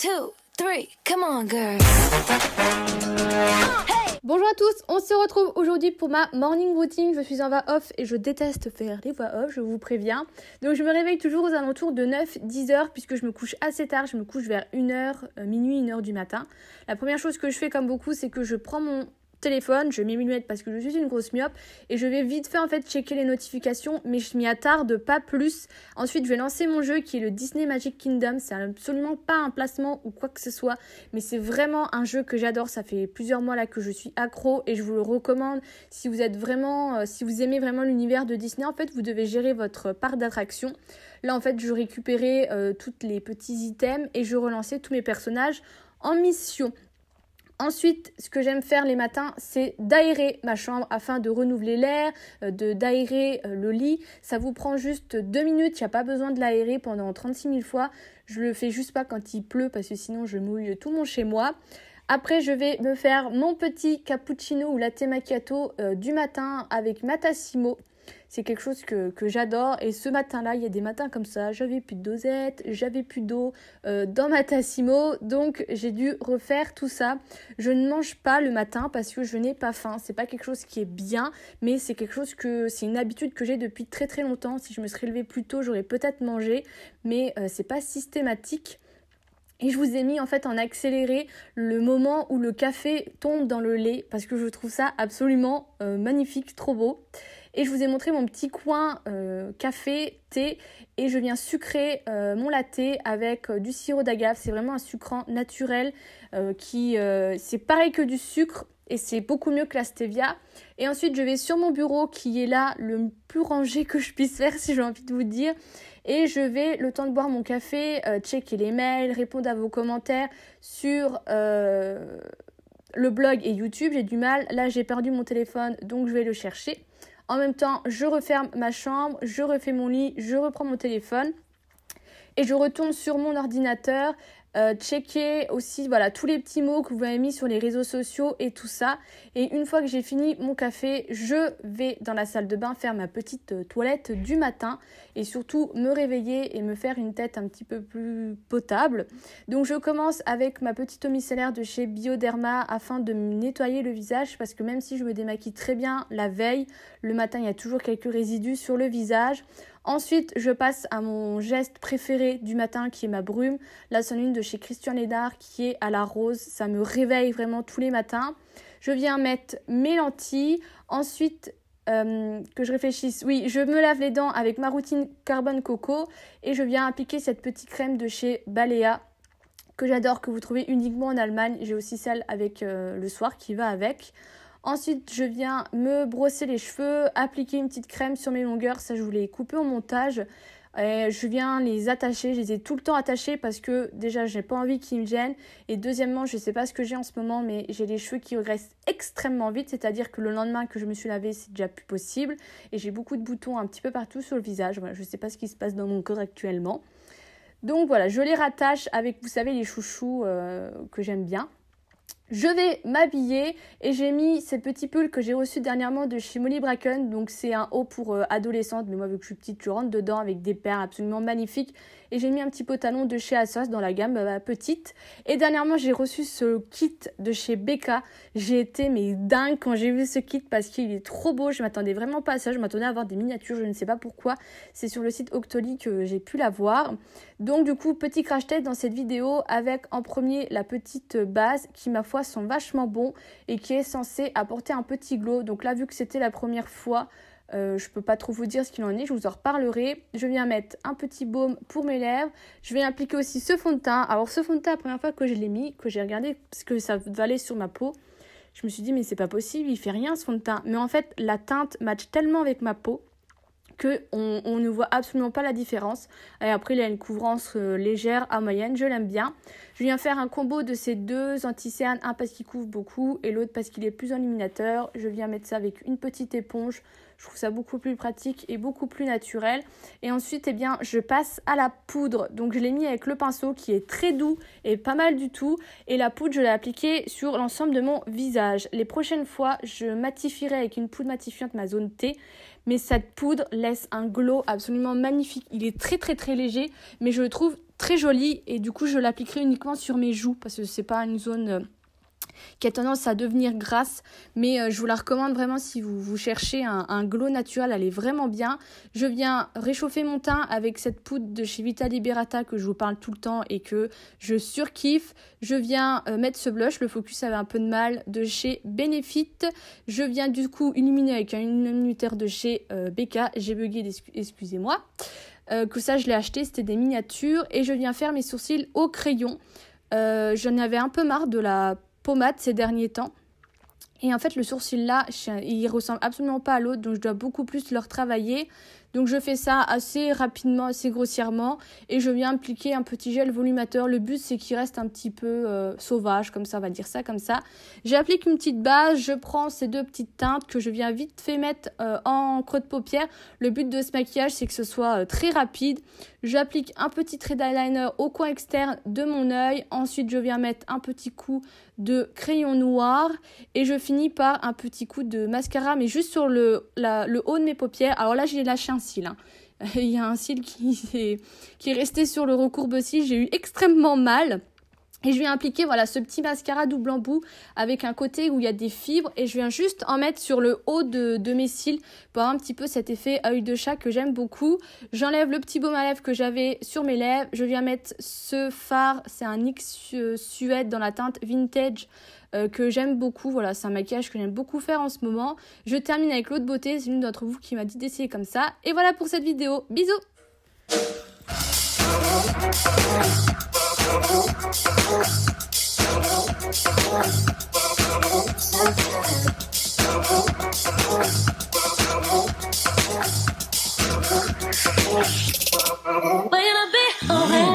2, 3, come on girls. Bonjour à tous, on se retrouve aujourd'hui pour ma morning routine. Je suis en voix off et je déteste faire les voix off, je vous préviens. Donc je me réveille toujours aux alentours de 9-10 heures puisque je me couche assez tard, je me couche vers 1h, minuit, 1h du matin. La première chose que je fais comme beaucoup, c'est que je prends mon téléphone, je mets mes lunettes parce que je suis une grosse myope et je vais vite fait en fait checker les notifications, mais je m'y attarde pas plus. Ensuite je vais lancer mon jeu qui est le Disney Magic Kingdom. C'est absolument pas un placement ou quoi que ce soit, mais c'est vraiment un jeu que j'adore. Ça fait plusieurs mois là que je suis accro et je vous le recommande. Si vous êtes vraiment, si vous aimez vraiment l'univers de Disney, en fait vous devez gérer votre parc d'attractions. Là en fait je récupérais tous les petits items et je relançais tous mes personnages en mission. Ensuite, ce que j'aime faire les matins, c'est d'aérer ma chambre afin de renouveler l'air, d'aérer le lit. Ça vous prend juste 2 minutes, il n'y a pas besoin de l'aérer pendant 36 000 fois. Je le fais juste pas quand il pleut parce que sinon je mouille tout mon chez moi. Après, je vais me faire mon petit cappuccino ou latte macchiato du matin avec ma Tassimo. C'est quelque chose que j'adore et ce matin-là, il y a des matins comme ça, j'avais plus de dosette, j'avais plus d'eau dans ma Tassimo, donc j'ai dû refaire tout ça. Je ne mange pas le matin parce que je n'ai pas faim, c'est pas quelque chose qui est bien, mais c'est c'est une habitude que j'ai depuis très très longtemps. Si je me serais levée plus tôt, j'aurais peut-être mangé, mais c'est pas systématique. Et je vous ai mis en fait en accéléré le moment où le café tombe dans le lait parce que je trouve ça absolument magnifique, trop beau. Et je vous ai montré mon petit coin café, thé et je viens sucrer mon latte avec du sirop d'agave. C'est vraiment un sucrant naturel c'est pareil que du sucre et c'est beaucoup mieux que la stevia. Et ensuite je vais sur mon bureau qui est là le plus rangé que je puisse faire si j'ai envie de vous dire. Et je vais, le temps de boire mon café, checker les mails, répondre à vos commentaires sur le blog et YouTube. J'ai du mal, là j'ai perdu mon téléphone donc je vais le chercher. En même temps, je referme ma chambre, je refais mon lit, je reprends mon téléphone et je retourne sur mon ordinateur, checker aussi tous les petits mots que vous avez mis sur les réseaux sociaux et tout ça. Et une fois que j'ai fini mon café, je vais dans la salle de bain faire ma petite toilette du matin et surtout me réveiller et me faire une tête un petit peu plus potable. Donc je commence avec ma petite eau micellaire de chez Bioderma afin de me nettoyer le visage parce que même si je me démaquille très bien la veille, le matin il y a toujours quelques résidus sur le visage. Ensuite, je passe à mon geste préféré du matin qui est ma brume. Là, c'en est une de chez Christian Lénard qui est à la rose. Ça me réveille vraiment tous les matins. Je viens mettre mes lentilles. Ensuite, que je réfléchisse. Oui, je me lave les dents avec ma routine Carbone Coco. Et je viens appliquer cette petite crème de chez Balea que j'adore, que vous trouvez uniquement en Allemagne. J'ai aussi celle avec le soir qui va avec. Ensuite, je viens me brosser les cheveux, appliquer une petite crème sur mes longueurs. Ça, je vous l'ai coupé au montage. Je viens les attacher. Je les ai tout le temps attachés parce que déjà, j'ai pas envie qu'ils me gênent. Et deuxièmement, je sais pas ce que j'ai en ce moment, mais j'ai les cheveux qui regressent extrêmement vite. C'est-à-dire que le lendemain que je me suis lavée, c'est déjà plus possible. Et j'ai beaucoup de boutons un petit peu partout sur le visage. Voilà, je sais pas ce qui se passe dans mon corps actuellement. Donc voilà, je les rattache avec, vous savez, les chouchous que j'aime bien. Je vais m'habiller et j'ai mis ces petits pulls que j'ai reçus dernièrement de chez Molly Bracken. Donc c'est un haut pour adolescente, mais moi vu que je suis petite, je rentre dedans avec des paires absolument magnifiques. Et j'ai mis un petit pantalon de chez Asos dans la gamme petite. Et dernièrement, j'ai reçu ce kit de chez Becca. J'ai été dingue quand j'ai vu ce kit parce qu'il est trop beau. Je m'attendais vraiment pas à ça. Je m'attendais à avoir des miniatures, je ne sais pas pourquoi. C'est sur le site Octoly que j'ai pu la voir. Donc du coup, petit crash test dans cette vidéo avec en premier la petite base qui, ma foi, sont vachement bons et qui est censée apporter un petit glow. Donc là, vu que c'était la première fois, je peux pas trop vous dire ce qu'il en est, je vous en reparlerai. Je viens mettre un petit baume pour mes lèvres. Je vais appliquer aussi ce fond de teint. Alors ce fond de teint, la première fois que je l'ai mis, que j'ai regardé ce que ça valait sur ma peau, je me suis dit mais c'est pas possible, il fait rien ce fond de teint. Mais en fait, la teinte match tellement avec ma peau qu'on ne voit absolument pas la différence. Et après, il a une couvrance légère à moyenne, je l'aime bien. Je viens faire un combo de ces deux anti-cernes, un parce qu'il couvre beaucoup et l'autre parce qu'il est plus illuminateur. Je viens mettre ça avec une petite éponge. Je trouve ça beaucoup plus pratique et beaucoup plus naturel. Et ensuite, je passe à la poudre. Donc, je l'ai mis avec le pinceau qui est très doux et pas mal du tout. Et la poudre, je l'ai appliquée sur l'ensemble de mon visage. Les prochaines fois, je matifierai avec une poudre matifiante ma zone T. mais cette poudre laisse un glow absolument magnifique. Il est très très très léger, mais je le trouve très joli et du coup je l'appliquerai uniquement sur mes joues parce que c'est pas une zone qui a tendance à devenir grasse, mais je vous la recommande vraiment si vous cherchez un glow naturel, elle est vraiment bien. Je viens réchauffer mon teint avec cette poudre de chez Vita Liberata que je vous parle tout le temps et que je surkiffe. Je viens mettre ce blush, le Focus avait un peu de mal, de chez Benefit. Je viens du coup illuminer avec un illuminateur de chez Becca, j'ai bugué, excusez-moi. Que ça je l'ai acheté, c'était des miniatures et je viens faire mes sourcils au crayon. J'en avais un peu marre de la pommade ces derniers temps et en fait le sourcil là il ressemble absolument pas à l'autre, donc je dois beaucoup plus le retravailler. Donc je fais ça assez rapidement, assez grossièrement et je viens appliquer un petit gel volumateur. Le but c'est qu'il reste un petit peu sauvage comme ça, on va dire ça comme ça. J'applique une petite base, je prends ces deux petites teintes que je viens vite fait mettre en creux de paupière. Le but de ce maquillage c'est que ce soit très rapide. J'applique un petit trait d'eyeliner au coin externe de mon œil. Ensuite je viens mettre un petit coup de crayon noir et je finis par un petit coup de mascara mais juste sur le haut de mes paupières. Alors là j'ai lâché un cil, hein. Il y a un cil qui est resté sur le recourbe-cils, j'ai eu extrêmement mal. Et je viens appliquer voilà ce petit mascara double embout avec un côté où il y a des fibres et je viens juste en mettre sur le haut de mes cils pour avoir un petit peu cet effet œil de chat que j'aime beaucoup. J'enlève le petit baume à lèvres que j'avais sur mes lèvres. Je viens mettre ce fard, c'est un NYX Suède dans la teinte Vintage que j'aime beaucoup. Voilà, c'est un maquillage que j'aime beaucoup faire en ce moment. Je termine avec l'eau de beauté, c'est l'une d'entre vous qui m'a dit d'essayer comme ça. Et voilà pour cette vidéo. Bisous! When I be around